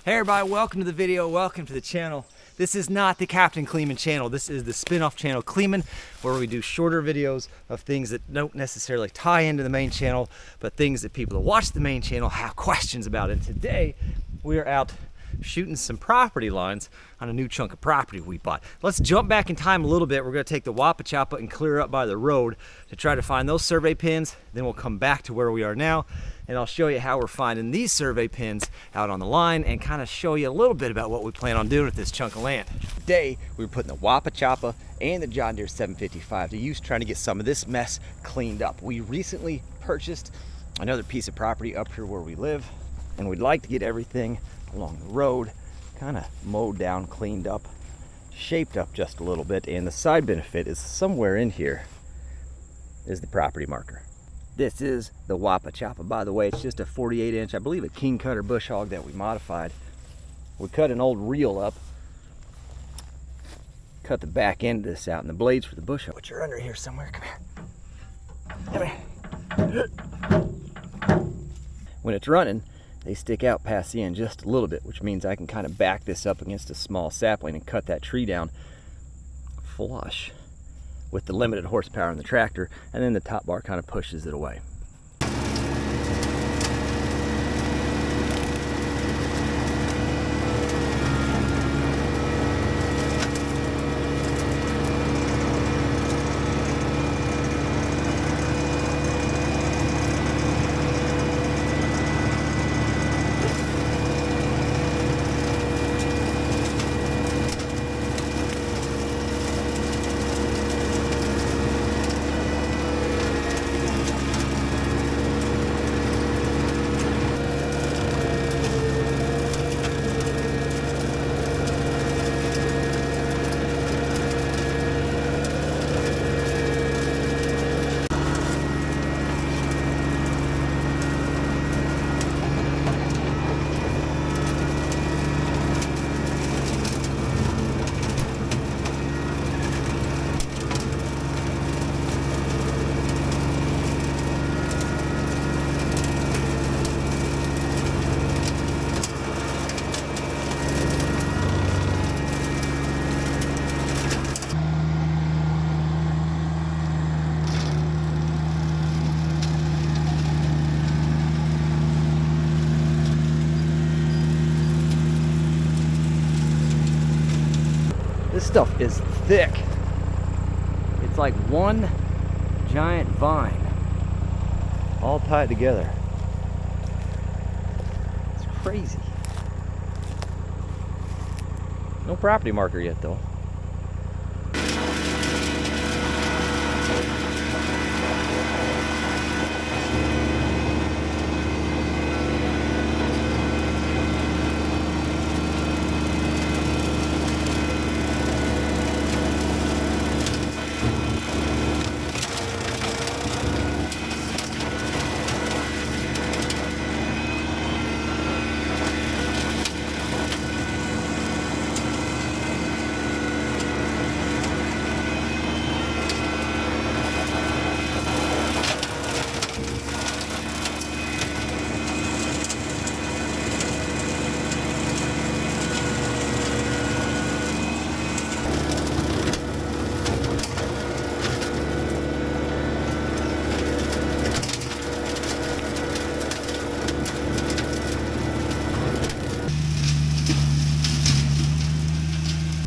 Hey everybody, welcome to the video, welcome to the channel. This is not the Captain Kleeman channel, this is the spin-off channel Kleeman, where we do shorter videos of things that don't necessarily tie into the main channel, but things that people that watch the main channel have questions about. And today, we are out shooting some property lines on a new chunk of property we bought. Let's jump back in time a little bit. We're gonna take the Wapachapa and clear up by the road to try to find those survey pins. Then we'll come back to where we are now, and I'll show you how we're finding these survey pins out on the line and kind of show you a little bit about what we plan on doing with this chunk of land. Today, we're putting the Wapachapa and the John Deere 755 to use, trying to get some of this mess cleaned up. We recently purchased another piece of property up here where we live, and we'd like to get everything along the road kind of mowed down, cleaned up, shaped up just a little bit. And the side benefit is somewhere in here is the property marker. This is the Wapachapa, by the way. It's just a 48-inch, I believe a king cutter bush hog that we modified. We cut an old reel up, cut the back end of this out, and the blades for the bush hog, which are under here somewhere. Come here. When it's running, they stick out past the end just a little bit, which means I can kind of back this up against a small sapling and cut that tree down flush with the limited horsepower in the tractor, and then the top bar kind of pushes it away. This stuff is thick. It's like one giant vine, all tied together. It's crazy. No property marker yet though.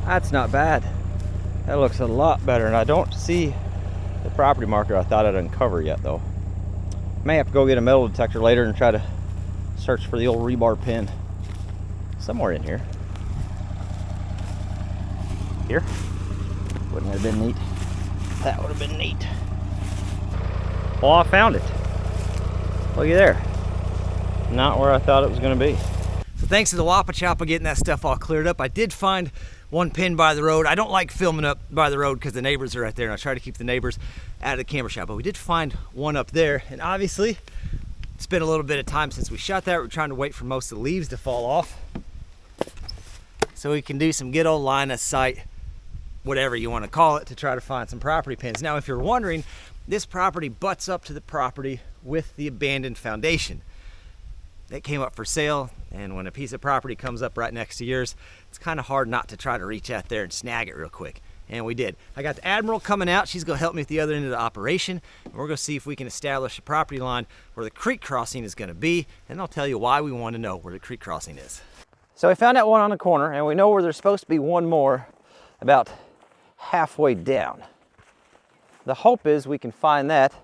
That's not bad. That looks a lot better, and I don't see the property marker I thought I'd uncover yet though. May have to go get a metal detector later and try to search for the old rebar pin somewhere in here. Here? Wouldn't that have been neat? That would have been neat. Oh, I found it. Looky there. Not where I thought it was going to be. So thanks to the Wapachapa getting that stuff all cleared up, I did find one pin by the road. I don't like filming up by the road because the neighbors are right there, and I try to keep the neighbors out of the camera shot, but we did find one up there, and obviously it's been a little bit of time since we shot that. We're trying to wait for most of the leaves to fall off so we can do some good old line of sight, whatever you want to call it, to try to find some property pins. Now, if you're wondering, this property butts up to the property with the abandoned foundation. that came up for sale, and when a piece of property comes up right next to yours, it's kind of hard not to try to reach out there and snag it real quick. And we did. I got the Admiral coming out. She's gonna help me at the other end of the operation. And we're gonna see if we can establish a property line where the creek crossing is gonna be, and I'll tell you why we want to know where the creek crossing is. So we found that one on the corner, and we know where there's supposed to be one more about halfway down. The hope is we can find that.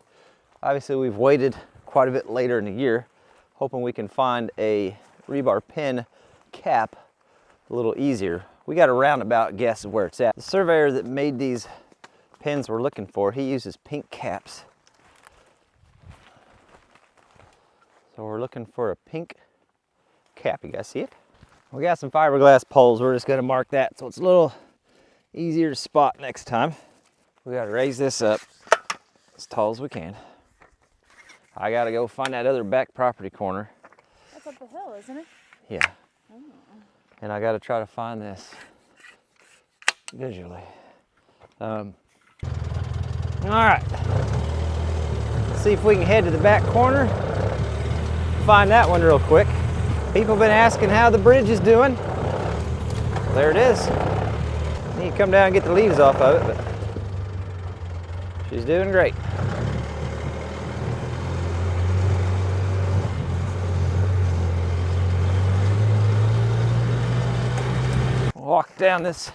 Obviously, we've waited quite a bit later in the year, hoping we can find a rebar pin cap a little easier. We got a roundabout guess of where it's at. The surveyor that made these pins we're looking for, he uses pink caps. So we're looking for a pink cap. You guys see it? We got some fiberglass poles. We're just gonna mark that so it's a little easier to spot next time. We gotta raise this up as tall as we can. I gotta go find that other back property corner. That's up the hill, isn't it? Yeah. Oh. And I gotta try to find this visually. All right. Let's see if we can head to the back corner. Find that one real quick. People have been asking how the bridge is doing. There it is. You need to come down and get the leaves off of it, but she's doing great. Walk down this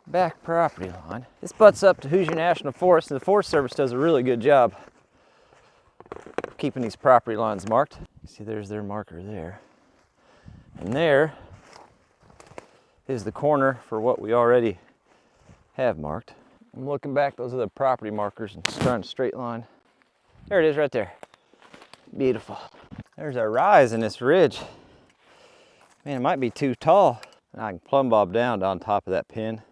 back property line. This butts up to Hoosier National Forest, and the Forest Service does a really good job of keeping these property lines marked. You see there's their marker there. And there is the corner for what we already have marked. I'm looking back, those are the property markers, and just trying to straight line. There it is right there. Beautiful. There's a rise in this ridge. Man, it might be too tall. And I can plumb bob down on top of that pin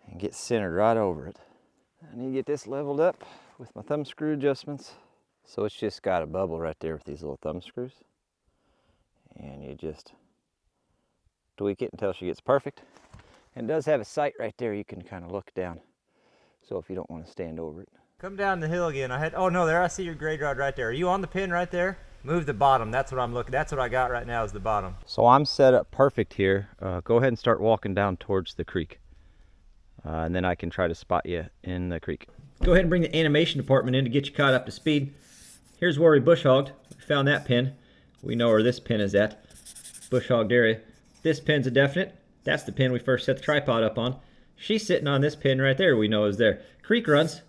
and get centered right over it. I need to get this leveled up with my thumb screw adjustments. So it's just got a bubble right there with these little thumb screws. And you just tweak it until she gets perfect. And it does have a sight right there you can kind of look down. So if you don't want to stand over it. Come down the hill again. Oh no, there I see your grade rod right there. Are you on the pin right there? Move the bottom. That's what I'm looking. That's what I got right now is the bottom. So I'm set up perfect here. Go ahead and start walking down towards the creek. And then I can try to spot you in the creek. Go ahead and bring the animation department in to get you caught up to speed. Here's where we bush hogged. We found that pin. We know where this pin is at. Bush hogged area. This pin's a definite. That's the pin we first set the tripod up on. She's sitting on this pin right there we know is there. Creek runs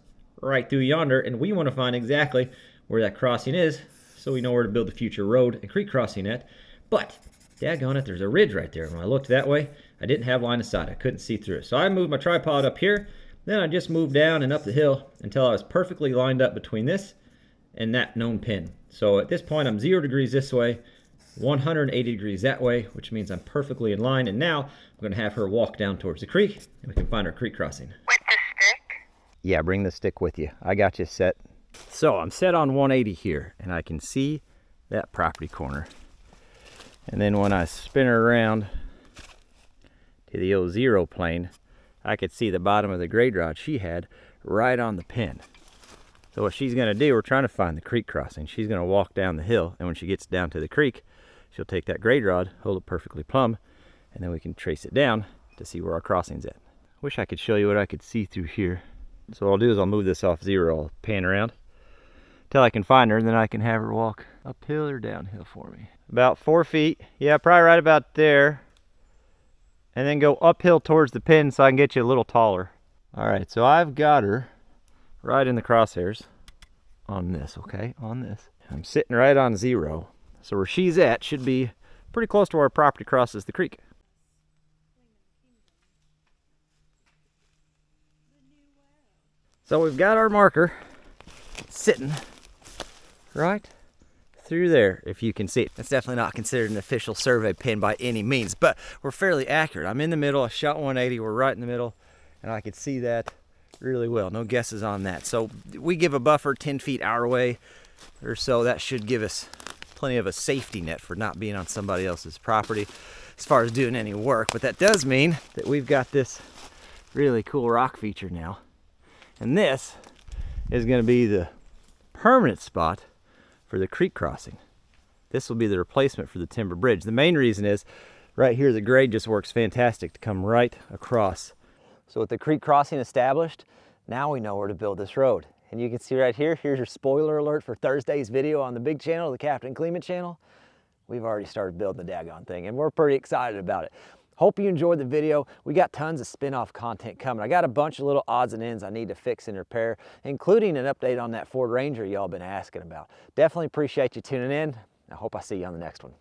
right through yonder, and we want to find exactly where that crossing is so we know where to build the future road and creek crossing at. But, daggone it, there's a ridge right there. When I looked that way, I didn't have line of sight. I couldn't see through it. So I moved my tripod up here. Then I just moved down and up the hill until I was perfectly lined up between this and that known pin. So at this point, I'm 0 degrees this way, 180 degrees that way, which means I'm perfectly in line. And now I'm going to have her walk down towards the creek, and we can find our creek crossing. With the stick? Yeah, bring the stick with you. I got you set. So I'm set on 180 here, and I can see that property corner. And then when I spin her around to the old 0 plane, I could see the bottom of the grade rod she had right on the pin. So what she's gonna do, we're trying to find the creek crossing. She's gonna walk down the hill, and when she gets down to the creek, she'll take that grade rod, hold it perfectly plumb, and then we can trace it down to see where our crossing's at. Wish I could show you what I could see through here. So what I'll do is I'll move this off 0, I'll pan around till I can find her, and then I can have her walk uphill or downhill for me. About 4 feet, yeah, probably right about there. And then go uphill towards the pin so I can get you a little taller. All right, so I've got her right in the crosshairs on this, okay, on this. I'm sitting right on 0. So where she's at should be pretty close to where our property crosses the creek. So we've got our marker sitting right through there, if you can see it. That's definitely not considered an official survey pin by any means, but we're fairly accurate. I'm in the middle, I shot 180, we're right in the middle, and I could see that really well. No guesses on that. So we give a buffer 10 feet our way or so. That should give us plenty of a safety net for not being on somebody else's property as far as doing any work. But that does mean that we've got this really cool rock feature now. And this is going to be the permanent spot for the creek crossing. this will be the replacement for the timber bridge. The main reason is right here, the grade just works fantastic to come right across. So with the creek crossing established, now we know where to build this road. And you can see right here, here's your spoiler alert for Thursday's video on the big channel, the Captain Kleeman channel. We've already started building the daggone thing and we're pretty excited about it. Hope you enjoyed the video. We got tons of spin-off content coming. I got a bunch of little odds and ends I need to fix and repair, including an update on that Ford Ranger y'all been asking about. Definitely appreciate you tuning in. I hope I see you on the next one.